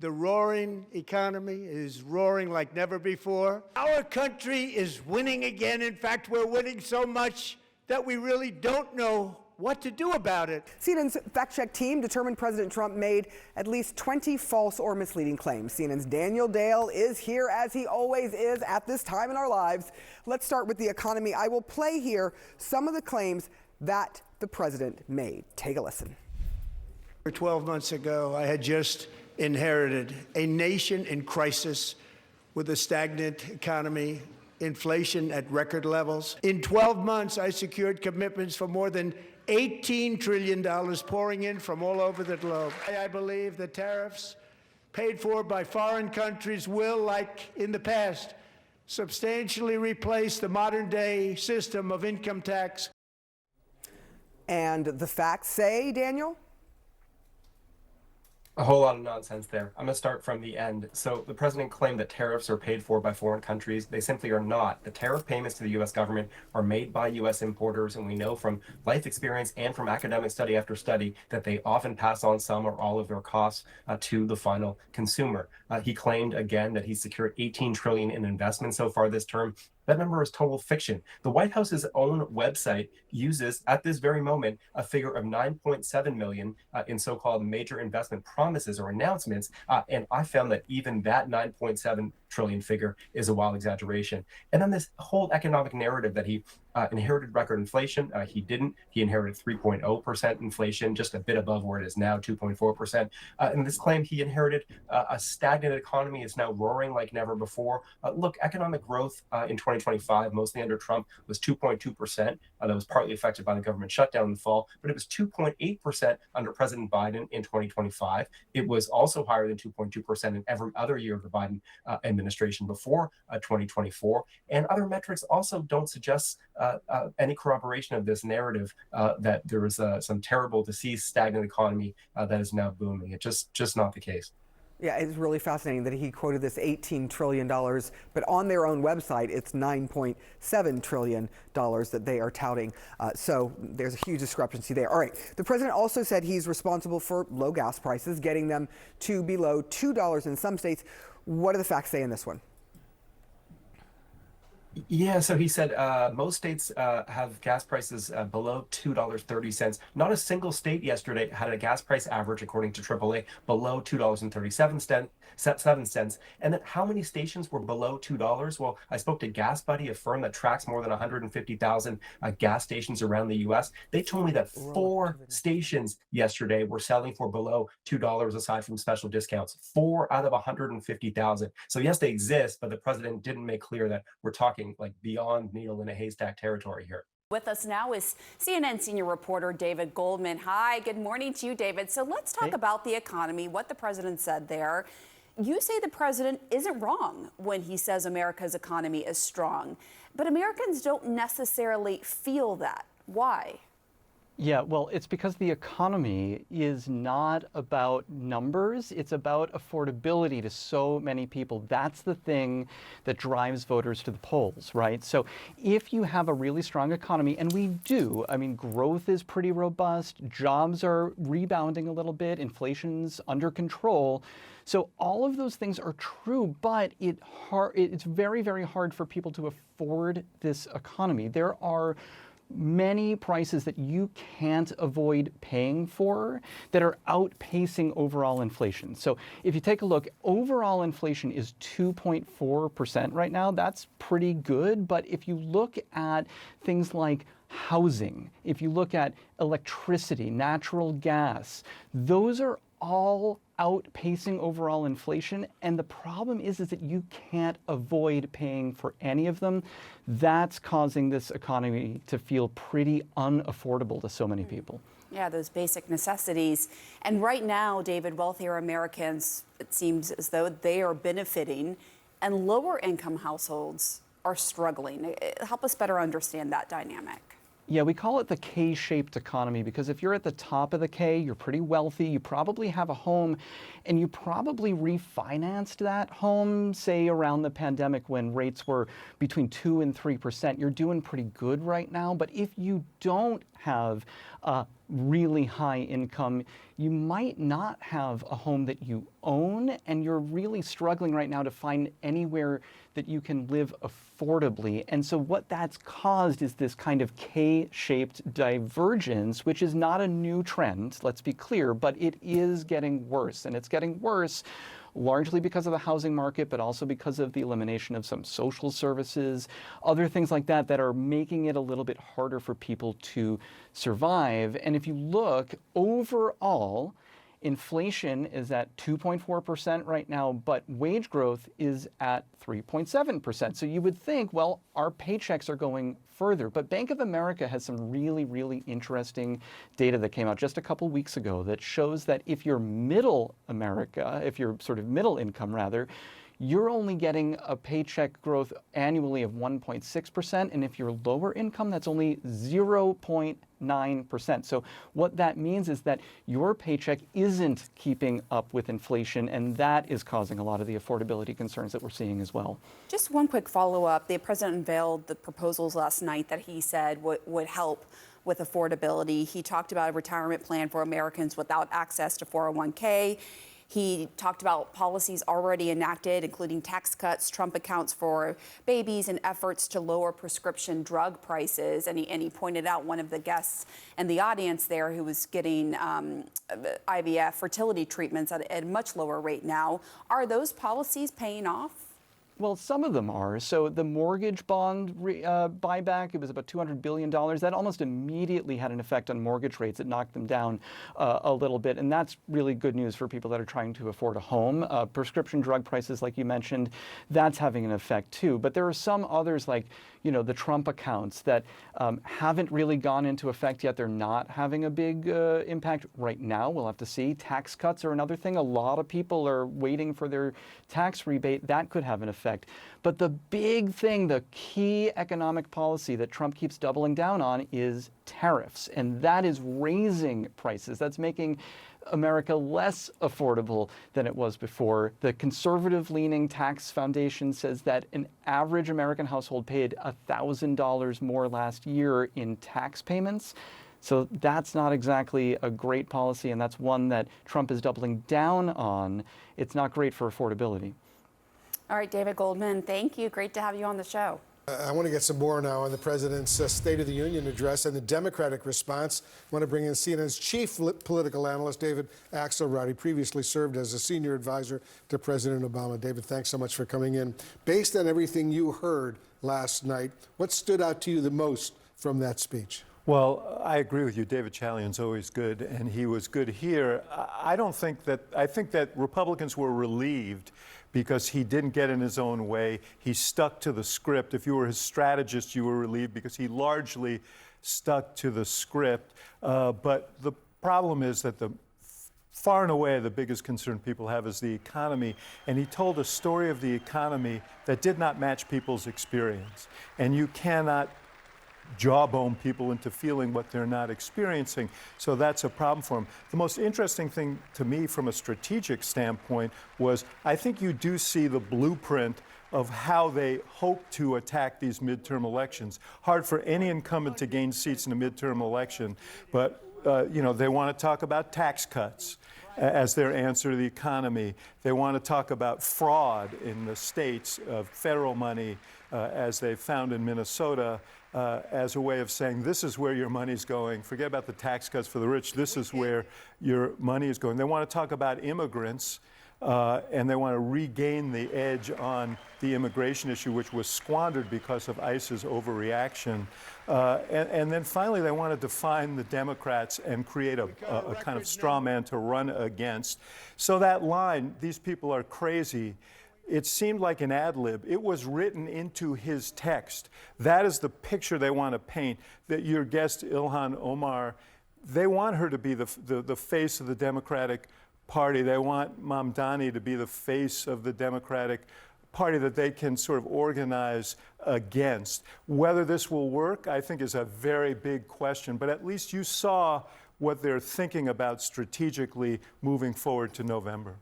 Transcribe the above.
The roaring economy is roaring like never before. Our country is winning again. In fact, we're winning so much that we really don't know what to do about it. CNN's fact-check team determined President Trump made at least 20 false or misleading claims. CNN's Daniel Dale is here, as he always is at this time in our lives. Let's start with the economy. I will play here some of the claims that the president made. Take a listen. 12 months ago, I had just inherited a nation in crisis with a stagnant economy, inflation at record levels. In 12 months, I secured commitments for more than $18 trillion pouring in from all over the globe. I believe the tariffs paid for by foreign countries will, like in the past, substantially replace the modern-day system of income tax. And the facts say, Daniel? A whole lot of nonsense there. I'm going to start from the end. So the president claimed that tariffs are paid for by foreign countries. They simply are not. The tariff payments to the U.S. government are made by U.S. importers, and we know from life experience and from academic study after study that they often pass on some or all of their costs to the final consumer. He claimed again that he secured $18 trillion in investments so far this term. That number is total fiction. The White House's own website uses, at this very moment, a figure of 9.7 million in so-called major investment promises or announcements, and I found that even that 9.7 trillion figure is a wild exaggeration. And then this whole economic narrative that he inherited record inflation. He didn't. He inherited 3.0% inflation, just a bit above where it is now, 2.4%. And this claim he inherited a stagnant economy is now roaring like never before. Look, economic growth in 2025, mostly under Trump, was 2.2%. That was partly affected by the government shutdown in the fall, but it was 2.8% under President Biden in 2025. It was also higher than 2.2% in every other year of the Biden administration before 2024. And other metrics also don't suggest any corroboration of this narrative that there is some terrible disease stagnant economy that is now booming. It's just not the case. Yeah, it's really fascinating that he quoted this $18 trillion, but on their own website, it's $9.7 trillion that they are touting. So there's a huge discrepancy there. All right, the president also said he's responsible for low gas prices, getting them to below $2 in some states. What do the facts say in this one? Yeah, so he said most states have gas prices below $2.30. Not a single state yesterday had a gas price average, according to AAA, below $2.37. And then how many stations were below $2? Well, I spoke to Gas Buddy, a firm that tracks more than 150,000 gas stations around the U.S. They told me that 4 stations yesterday were selling for below $2 aside from special discounts. 4 out of 150,000. So yes, they exist, but the president didn't make clear that we're talking like beyond needle in a haystack territory here. With us now is CNN senior reporter David Goldman. Hi, good morning to you, David. So let's talk about the economy, what the president said there. You say the president isn't wrong when he says America's economy is strong, but Americans don't necessarily feel that. Why? Yeah, well, it's because the economy is not about numbers. It's about affordability to so many people. That's the thing that drives voters to the polls, right? So if you have a really strong economy, and we do, I mean, growth is pretty robust, jobs are rebounding a little bit, inflation's under control. So all of those things are true, but it's very, very hard for people to afford this economy. There are many prices that you can't avoid paying for that are outpacing overall inflation. So if you take a look, overall inflation is 2.4% right now. That's pretty good. But if you look at things like housing, if you look at electricity, natural gas, those are all outpacing overall inflation. And the problem is that you can't avoid paying for any of them. That's causing this economy to feel pretty unaffordable to so many people. Yeah, those basic necessities. And right now, David, wealthier Americans, it seems as though they are benefiting and lower income households are struggling. Help us better understand that dynamic. Yeah, we call it the K-shaped economy because if you're at the top of the K, you're pretty wealthy, you probably have a home, and you probably refinanced that home, say around the pandemic when rates were between 2 and 3%. You're doing pretty good right now, but if you don't have a really high income, you might not have a home that you own, and you're really struggling right now to find anywhere that you can live affordably. And so what that's caused is this kind of K-shaped divergence, which is not a new trend, let's be clear, but it is getting worse. And it's getting worse largely because of the housing market, but also because of the elimination of some social services, other things like that that are making it a little bit harder for people to survive. And if you look overall, inflation is at 2.4% right now, but wage growth is at 3.7%. So you would think, well, our paychecks are going further. But Bank of America has some really, really interesting data that came out just a couple weeks ago that shows that if you're middle America, if you're sort of middle income rather, you're only getting a paycheck growth annually of 1.6%. And if you're lower income, that's only 0.9%. So what that means is that your paycheck isn't keeping up with inflation, and that is causing a lot of the affordability concerns that we're seeing as well. Just one quick follow-up. The president unveiled the proposals last night that he said would help with affordability. He talked about a retirement plan for Americans without access to 401k. He talked about policies already enacted, including tax cuts, Trump accounts for babies, and efforts to lower prescription drug prices. And he pointed out one of the guests in the audience there who was getting IVF fertility treatments at a much lower rate now. Are those policies paying off? Well, some of them are. So the mortgage bond buyback, it was about $200 billion. That almost immediately had an effect on mortgage rates. It knocked them down a little bit. And that's really good news for people that are trying to afford a home. Prescription drug prices, like you mentioned, that's having an effect too. But there are some others like, you know, the Trump accounts that haven't really gone into effect yet. They're not having a big impact right now. We'll have to see. Tax cuts are another thing. A lot of people are waiting for their tax rebate. That could have an effect. But the big thing, the key economic policy that Trump keeps doubling down on is tariffs. And that is raising prices. That's making America less affordable than it was before. The conservative-leaning Tax Foundation says that an average American household paid $1,000 more last year in tax payments. So that's not exactly a great policy, and that's one that Trump is doubling down on. It's not great for affordability. All right, David Goldman, thank you. Great to have you on the show. I want to get some more now on the president's State of the Union address and the Democratic response. I want to bring in CNN's chief political analyst, David Axelrod. He previously served as a senior advisor to President Obama. David, thanks so much for coming in. Based on everything you heard last night, what stood out to you the most from that speech? Well, I agree with you. David Chalian's always good, and he was good here. I think that Republicans were relieved because he didn't get in his own way. He stuck to the script. If you were his strategist, you were relieved because he largely stuck to the script. But the problem is that far and away the biggest concern people have is the economy. And he told a story of the economy that did not match people's experience. And you cannot jawbone people into feeling what they're not experiencing. So that's a problem for him. The most interesting thing to me from a strategic standpoint was I think you do see the blueprint of how they hope to attack these midterm elections. Hard for any incumbent to gain seats in a midterm election, but they want to talk about tax cuts as their answer to the economy. They want to talk about fraud in the states of federal money, as they found in Minnesota, as a way of saying, this is where your money's going. Forget about the tax cuts for the rich. This is where your money is going. They want to talk about immigrants, and they want to regain the edge on the immigration issue, which was squandered because of ICE's overreaction. And then finally, they want to define the Democrats and create a kind of straw man to run against. So that line, these people are crazy, it seemed like an ad lib. It was written into his text. That is the picture they want to paint. That your guest, Ilhan Omar, they want her to be the face of the Democratic Party. They want Mamdani to be the face of the Democratic Party that they can sort of organize against. Whether this will work, I think, is a very big question. But at least you saw what they're thinking about strategically moving forward to November.